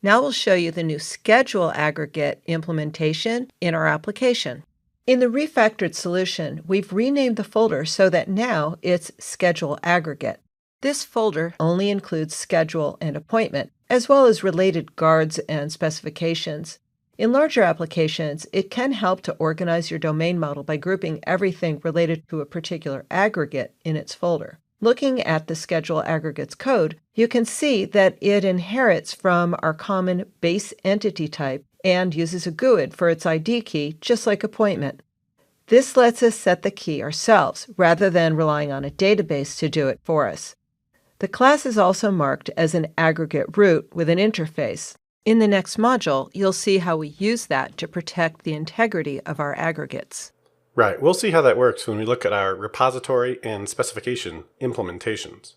Now we'll show you the new schedule aggregate implementation in our application. In the refactored solution, we've renamed the folder so that now it's Schedule Aggregate. This folder only includes schedule and appointment, as well as related guards and specifications. In larger applications, it can help to organize your domain model by grouping everything related to a particular aggregate in its folder. Looking at the Schedule Aggregates code, you can see that it inherits from our common base entity type and uses a GUID for its ID key, just like appointment. This lets us set the key ourselves, rather than relying on a database to do it for us. The class is also marked as an aggregate root with an interface. In the next module, you'll see how we use that to protect the integrity of our aggregates. Right, we'll see how that works when we look at our repository and specification implementations.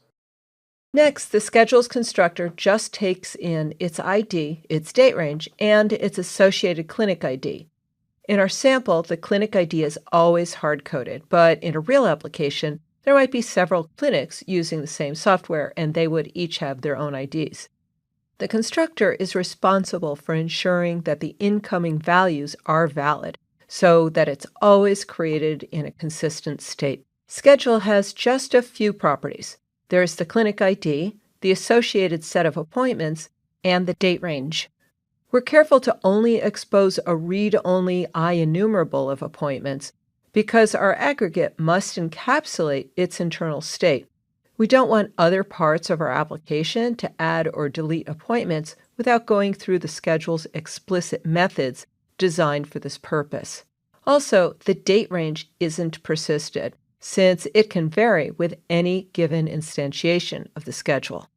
Next, the schedules constructor just takes in its ID, its date range, and its associated clinic ID. In our sample, the clinic ID is always hard-coded, but in a real application, there might be several clinics using the same software, and they would each have their own IDs. The constructor is responsible for ensuring that the incoming values are valid, so that it's always created in a consistent state. Schedule has just a few properties. There is the clinic ID, the associated set of appointments, and the date range. We're careful to only expose a read-only IEnumerable of appointments because our aggregate must encapsulate its internal state. We don't want other parts of our application to add or delete appointments without going through the schedule's explicit methods designed for this purpose. Also, the date range isn't persisted, since it can vary with any given instantiation of the schedule.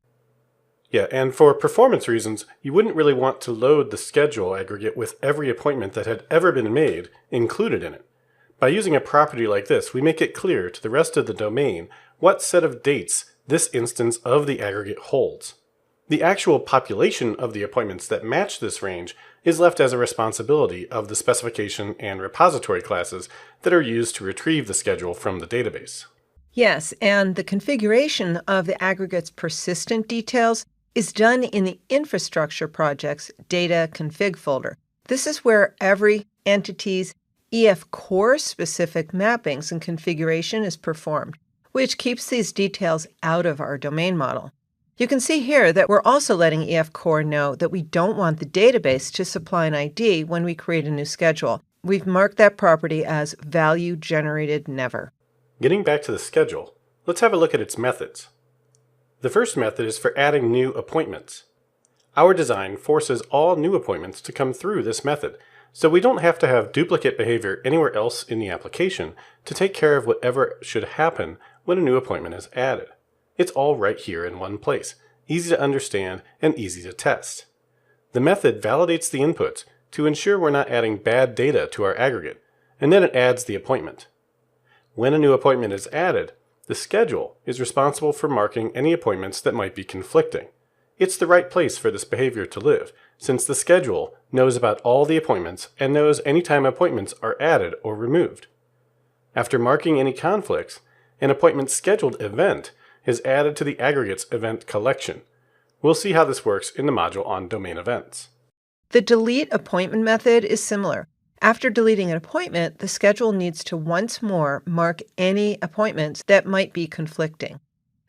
Yeah, and for performance reasons, you wouldn't really want to load the schedule aggregate with every appointment that had ever been made included in it. By using a property like this, we make it clear to the rest of the domain what set of dates this instance of the aggregate holds. The actual population of the appointments that match this range is left as a responsibility of the specification and repository classes that are used to retrieve the schedule from the database. Yes, and the configuration of the aggregate's persistent details is done in the infrastructure project's data config folder. This is where every entity's EF core specific mappings and configuration is performed, which keeps these details out of our domain model. You can see here that we're also letting EF core know that we don't want the database to supply an ID when we create a new schedule. We've marked that property as value generated never. Getting back to the schedule, let's have a look at its methods. The first method is for adding new appointments. Our design forces all new appointments to come through this method, so we don't have to have duplicate behavior anywhere else in the application to take care of whatever should happen when a new appointment is added. It's all right here in one place, easy to understand and easy to test. The method validates the inputs to ensure we're not adding bad data to our aggregate, and then it adds the appointment. When a new appointment is added, the schedule is responsible for marking any appointments that might be conflicting. It's the right place for this behavior to live, since the schedule knows about all the appointments and knows anytime appointments are added or removed. After marking any conflicts, an appointment scheduled event is added to the aggregate's event collection. We'll see how this works in the module on domain events. The delete appointment method is similar. After deleting an appointment, the schedule needs to once more mark any appointments that might be conflicting.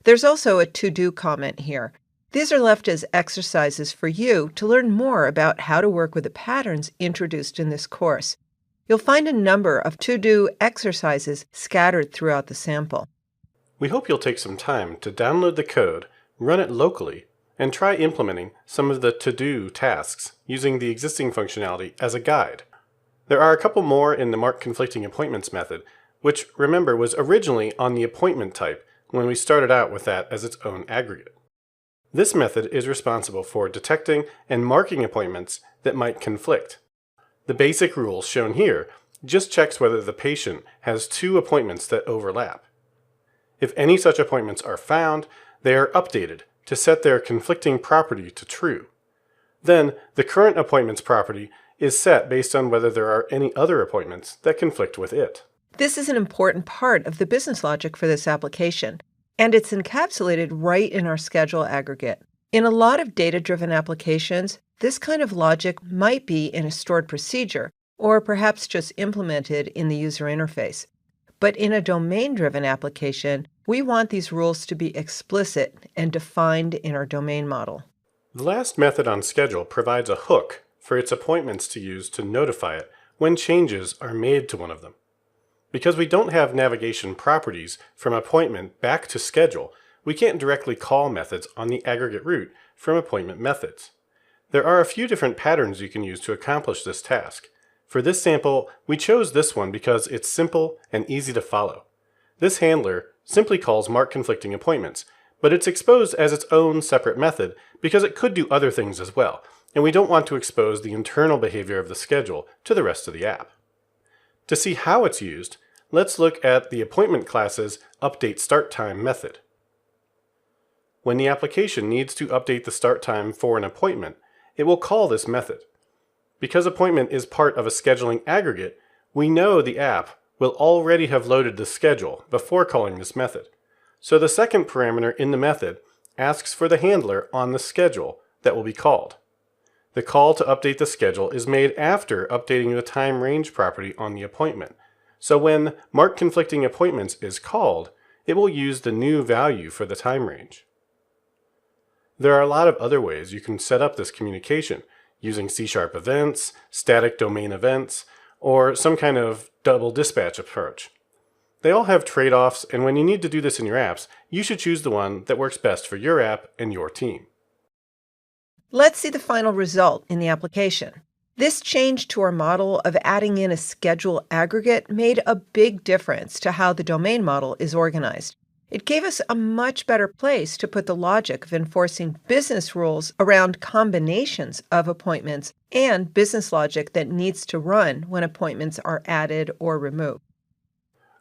There's also a to-do comment here. These are left as exercises for you to learn more about how to work with the patterns introduced in this course. You'll find a number of to-do exercises scattered throughout the sample. We hope you'll take some time to download the code, run it locally, and try implementing some of the to-do tasks using the existing functionality as a guide. There are a couple more in the mark conflicting appointments method, which, remember, was originally on the appointment type when we started out with that as its own aggregate. This method is responsible for detecting and marking appointments that might conflict. The basic rule shown here just checks whether the patient has two appointments that overlap. If any such appointments are found, they are updated to set their conflicting property to true. Then, the current appointments property is set based on whether there are any other appointments that conflict with it. This is an important part of the business logic for this application, and it's encapsulated right in our schedule aggregate. In a lot of data-driven applications, This kind of logic might be in a stored procedure, or perhaps just implemented in the user interface. But in a domain-driven application, we want these rules to be explicit and defined in our domain model. The last method on schedule provides a hook for its appointments to use to notify it when changes are made to one of them. Because we don't have navigation properties from appointment back to schedule, we can't directly call methods on the aggregate root from appointment methods. There are a few different patterns you can use to accomplish this task. For this sample, we chose this one because it's simple and easy to follow. This handler simply calls mark conflicting appointments, but it's exposed as its own separate method because it could do other things as well, and we don't want to expose the internal behavior of the schedule to the rest of the app. To see how it's used, let's look at the appointment class's updateStartTime method. When the application needs to update the start time for an appointment, it will call this method. Because appointment is part of a scheduling aggregate, we know the app will already have loaded the schedule before calling this method. So the second parameter in the method asks for the handler on the schedule that will be called. The call to update the schedule is made after updating the time range property on the appointment. So when mark conflicting appointments is called, it will use the new value for the time range. There are a lot of other ways you can set up this communication, using C# events, static domain events, or some kind of double dispatch approach. They all have trade-offs, and when you need to do this in your apps, you should choose the one that works best for your app and your team. Let's see the final result in the application. This change to our model of adding in a schedule aggregate made a big difference to how the domain model is organized. It gave us a much better place to put the logic of enforcing business rules around combinations of appointments and business logic that needs to run when appointments are added or removed.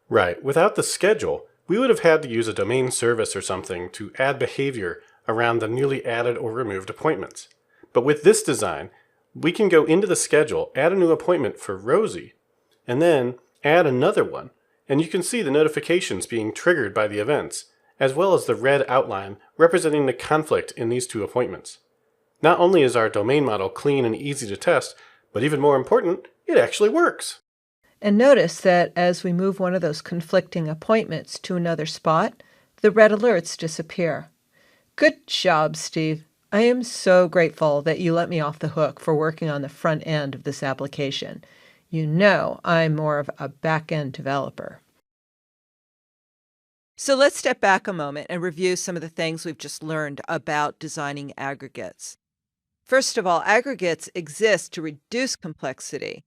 Right. Without the schedule, we would have had to use a domain service or something to add behavior around the newly added or removed appointments. But with this design, we can go into the schedule, add a new appointment for Rosie, and then add another one. And you can see the notifications being triggered by the events, as well as the red outline representing the conflict in these two appointments. Not only is our domain model clean and easy to test, but even more important, it actually works. And notice that as we move one of those conflicting appointments to another spot, the red alerts disappear. Good job, Steve. I am so grateful that you let me off the hook for working on the front end of this application. You know I'm more of a back-end developer. So let's step back a moment and review some of the things we've just learned about designing aggregates. First of all, aggregates exist to reduce complexity.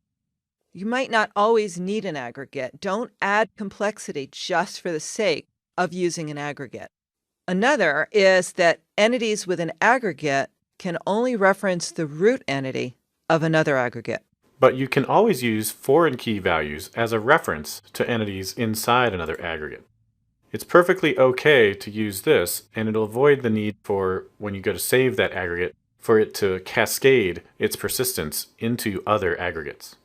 You might not always need an aggregate. Don't add complexity just for the sake of using an aggregate. Another is that entities with an aggregate can only reference the root entity of another aggregate. But you can always use foreign key values as a reference to entities inside another aggregate. It's perfectly okay to use this, and it'll avoid the need for, when you go to save that aggregate, for it to cascade its persistence into other aggregates.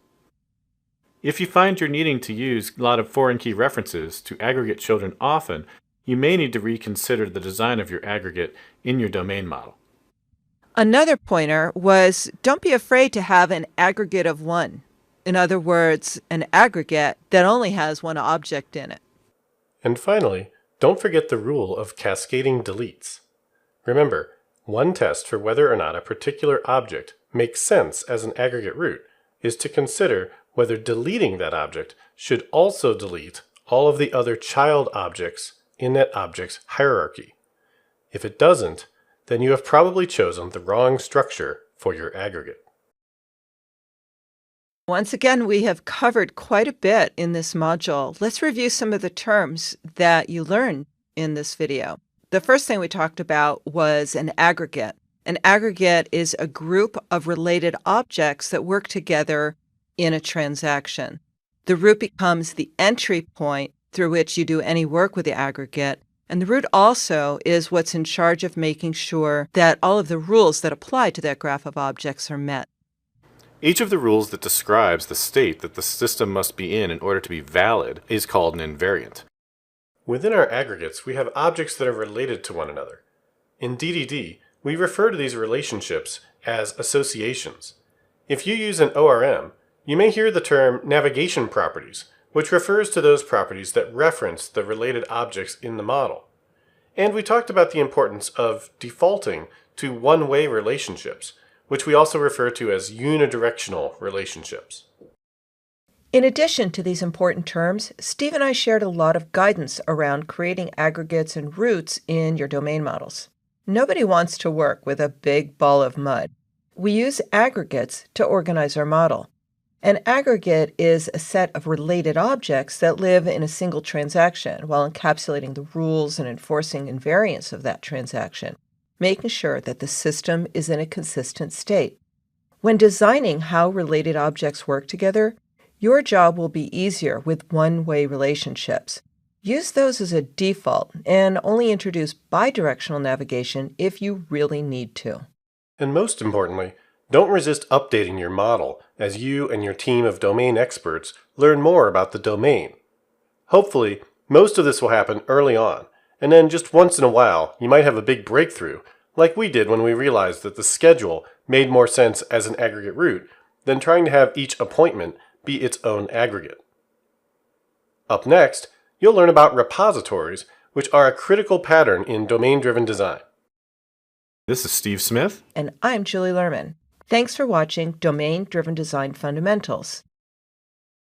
If you find you're needing to use a lot of foreign key references to aggregate children often, you may need to reconsider the design of your aggregate in your domain model. Another pointer was don't be afraid to have an aggregate of one. In other words, an aggregate that only has one object in it. And finally, don't forget the rule of cascading deletes. Remember, one test for whether or not a particular object makes sense as an aggregate root is to consider whether deleting that object should also delete all of the other child objects in that object's hierarchy. If it doesn't, then you have probably chosen the wrong structure for your aggregate. Once again, we have covered quite a bit in this module. Let's review some of the terms that you learned in this video. The first thing we talked about was an aggregate. An aggregate is a group of related objects that work together in a transaction. The root becomes the entry point through which you do any work with the aggregate, and the root also is what's in charge of making sure that all of the rules that apply to that graph of objects are met. Each of the rules that describes the state that the system must be in order to be valid is called an invariant. Within our aggregates, we have objects that are related to one another. In DDD, we refer to these relationships as associations. If you use an ORM, you may hear the term navigation properties, which refers to those properties that reference the related objects in the model. And we talked about the importance of defaulting to one-way relationships, which we also refer to as unidirectional relationships. In addition to these important terms, Steve and I shared a lot of guidance around creating aggregates and routes in your domain models. Nobody wants to work with a big ball of mud. We use aggregates to organize our model. An aggregate is a set of related objects that live in a single transaction while encapsulating the rules and enforcing invariance of that transaction, making sure that the system is in a consistent state. When designing how related objects work together, your job will be easier with one-way relationships. Use those as a default and only introduce bidirectional navigation if you really need to. And most importantly, don't resist updating your model as you and your team of domain experts learn more about the domain. Hopefully, most of this will happen early on, and then just once in a while, you might have a big breakthrough, like we did when we realized that the schedule made more sense as an aggregate route than trying to have each appointment be its own aggregate. Up next, you'll learn about repositories, which are a critical pattern in domain-driven design. This is Steve Smith. And I'm Julie Lerman. Thanks for watching Domain-Driven Design Fundamentals.